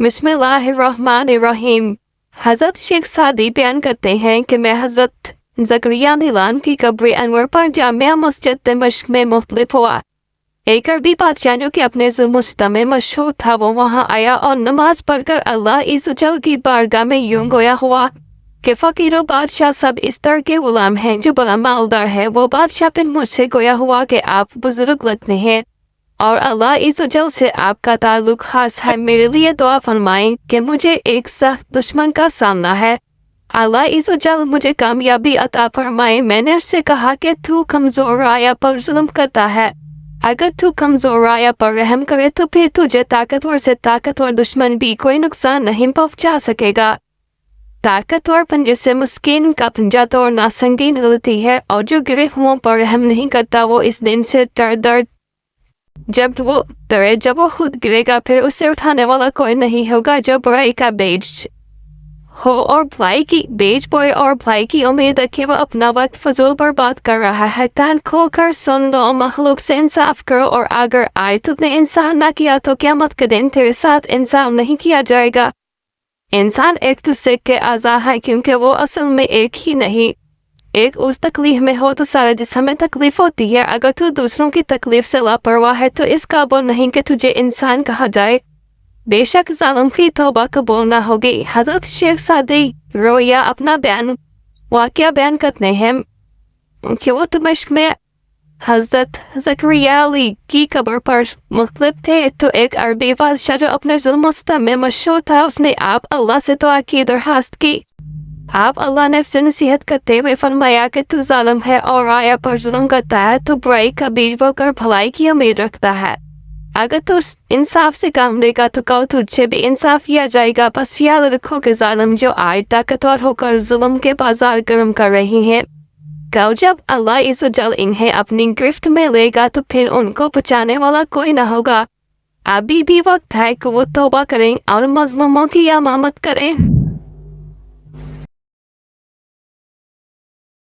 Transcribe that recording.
बिस्मिल्लाहिर्रहमानिर्रहीम। हज़रत शेख सादी बयान करते हैं कि मैं हज़रत ज़करिया नीलान की कब्र अनवर पर जामिया मस्जिद दमिश्क में मुख्तलिफ हुआ। एक अरबी बादशाह जो कि अपने जुल्म में मशहूर था, वो वहाँ आया और नमाज पढ़कर अल्लाह इज़्ज़तजल की बारगाह में यूं गोया हुआ कि फ़कीरों बादशाह सब इस तरह के गुलाम हैं जो बड़ा मालदार है। वो बादशाह फिर मुझसे गोया हुआ कि आप बुजुर्ग लगते हैं और अल्लाह इज़्ज़तजल से आपका ताल्लुक खास है। मेरे लिए दुआ फरमाएं कि मुझे एक सख्त दुश्मन का सामना है। अल्लाह इज़्ज़तजल मुझे कामयाबी अता फरमाए। मैंने उससे कहा कि तू कमज़ोर आया पर जुल्म करता है। अगर तू कमज़ोर आया पर रहम करे तो फिर तुझे ताकतवर से ताकतवर दुश्मन भी कोई नुकसान नहीं पहुंचा सकेगा। ताकतवर पंजे से मुस्किन का पंजा तोड़ना संगीन गलती है, और जो गिरे हुओं पर रहम नहीं करता वो इस दिन से डर जब वो खुद गिरेगा फिर उसे उठाने वाला कोई नहीं होगा। जो बुराई का बेज हो और भलाई की बेज बोए और भलाई की उम्मीद रखे, वो अपना वक्त फजूल बर्बाद कर रहा है। कान खोल कर सुन लो, मखलूक से इंसाफ करो, और अगर आए तुमने इंसान ना किया तो क़यामत के दिन तेरे साथ इंसाफ नहीं किया जाएगा। इंसान एक दूसरे के आज़ा है क्योंकि वो असल में एक ही नहीं। एक उस तकलीफ में हो तो सारा जिस्म में तकलीफ होती है। अगर तू दूसरों की तकलीफ से लापरवाह है तो इस काबिल नहीं कि तुझे इंसान कहा जाए। बेशक जालिम की तौबा कबूल ना होगी। हज़रत शेख सादी रोया अपना वाक़या बयान करते हैं कि वो दमिश्क में हज़रत ज़करिया अली की कब्र पर मुख्तलिफ थे, तो एक अरबी बादशाह जो अपने जुल्म में मशहूर था, उसने आप अल्लाह से दुआ की दरखास्त की। आप अल्लाह ने से नसीहत करते हुए फरमाया कि तू जालिम है और आया पर जुल्म करता है, तो बुराई का बीज बोकर भलाई की उम्मीद रखता है। अगर तू इंसाफ से काम लेगा तो कल तुझसे भी इंसाफ किया जाएगा। बस याद रखो कि जालिम जो आए ताकतवर होकर जुल्म के बाजार गर्म कर रही हैं, कल जब अल्लाह इज़्ज़तजल इन्हें अपनी गिरफ्त में लेगा तो फिर उनको बचाने वाला कोई न होगा। अभी भी वक्त है कि वो तौबा करें और मजलूमों की इमामत करें।